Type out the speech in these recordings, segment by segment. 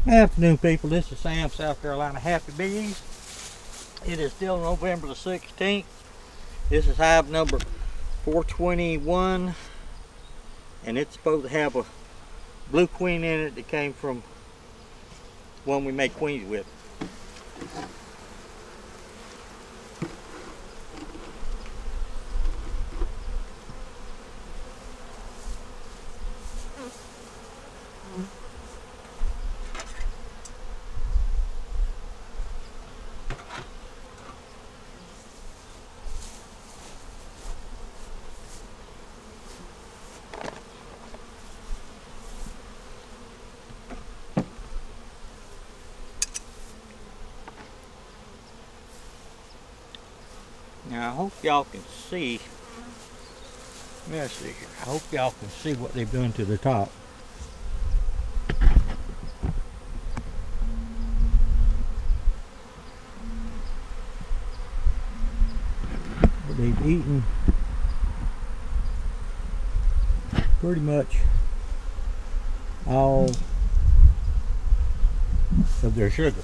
Afternoon, people. This is Sam, South Carolina Happy Bees. It is still November the 16th. This is hive number 421, and it's supposed to have a blue queen in it that came from one we make queens with. Now I hope y'all can see. Let's see here. I hope y'all can see what they've done to the top. They've eaten pretty much all of their sugar.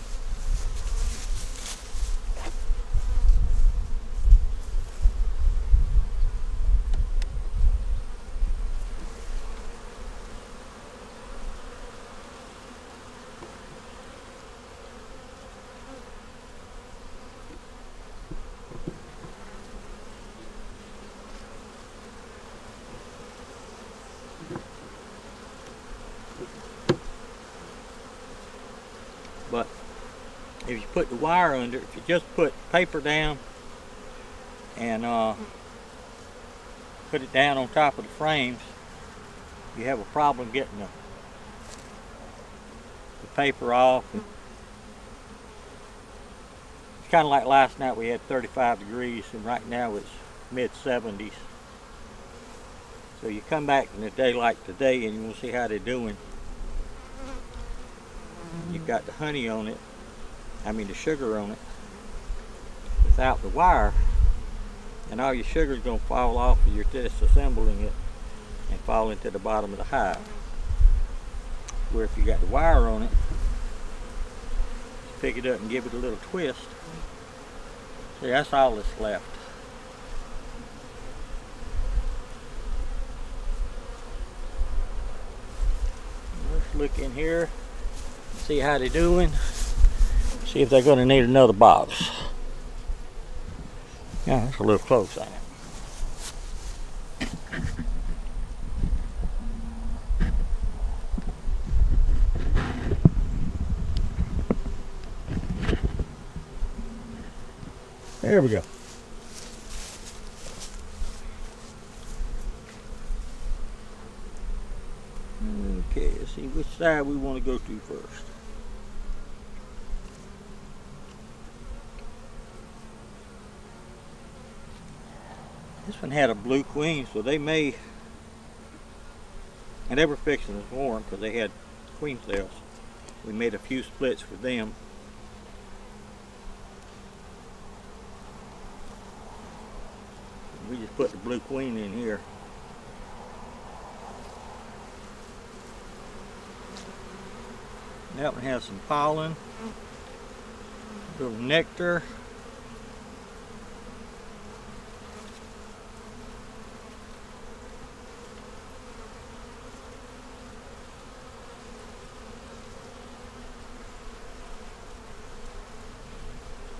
But if you put the wire under, if you just put paper down and put it down on top of the frames, you have a problem getting the paper off. It's kind of like last night. We had 35 degrees, and right now it's mid 70s. So you come back in a day like today and you will see how they're doing. You've got the honey on it, the sugar on it, without the wire, and all your sugar is going to fall off if you're disassembling it and fall into the bottom of the hive. Where if you got the wire on it, just pick it up and give it a little twist. See, that's all that's left. Let's look in here, see how they're doing, see if they're going to need another box. Yeah, that's a little close, ain't it? There we go. Okay, let's see which side we want to go to first. This one had a blue queen, so they may, and they were fixing to swarm because they had queen cells. We made a few splits for them. We just put the blue queen in here. That one has some pollen, a little nectar.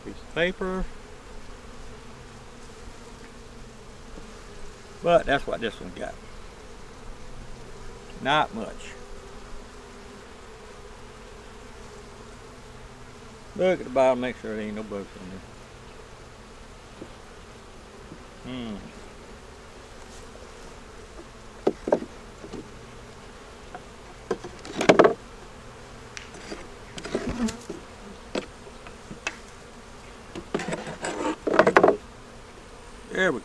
Piece of paper. But that's what this one got. Not much. Look at the bottom, make sure there ain't no bugs in there. There we go.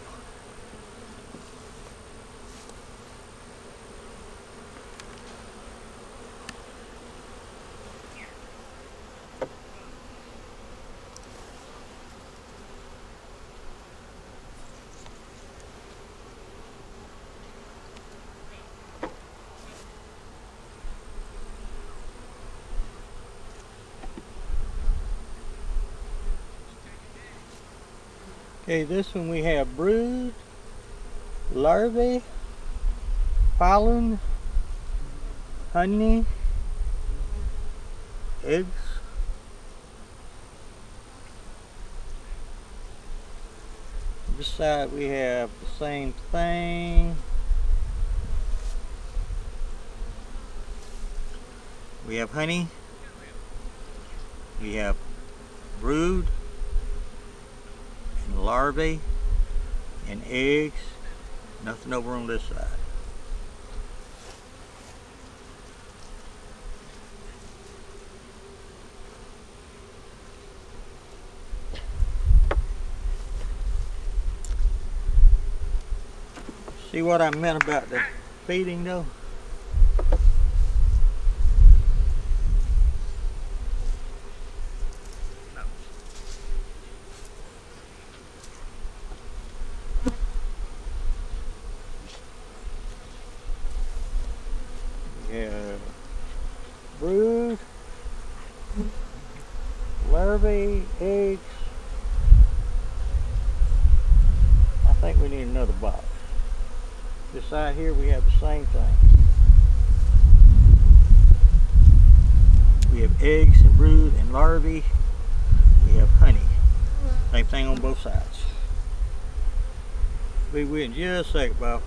Okay, this one we have brood, larvae, pollen, honey, eggs. This side we have the same thing. We have honey, we have brood, and larvae, and eggs. Nothing over on this side. See what I meant about the feeding though? Yeah, brood, larvae, eggs. I think we need another box. This side here we have the same thing. We have eggs and brood and larvae. We have honey. Same thing on both sides. Be with in just a second, Bob.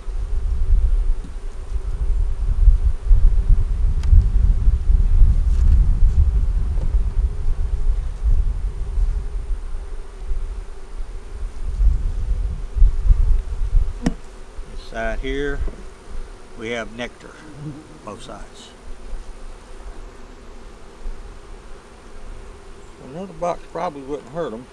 This side here we have nectar, both sides. Another box probably wouldn't hurt them.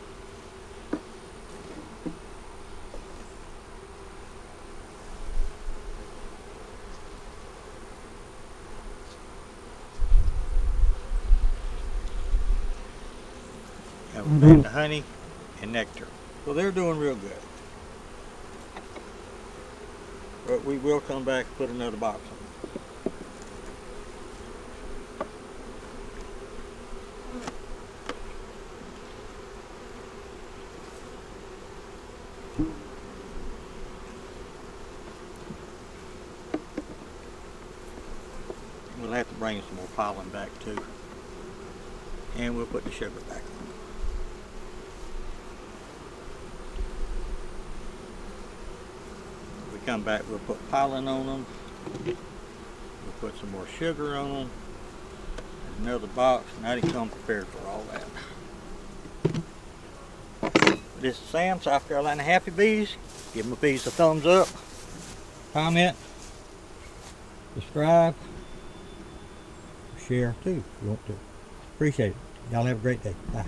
And the honey and nectar. So they're doing real good. But we will come back and put another box on. We'll have to bring some more pollen back too. And we'll put the sugar back on. When we come back, we'll put pollen on them. We'll put some more sugar on them. There's another box, and I didn't come prepared for all that. This is Sam, South Carolina Happy Bees. Give my bees a thumbs up, comment, subscribe, share too if you want to. Appreciate it. Y'all have a great day. Bye.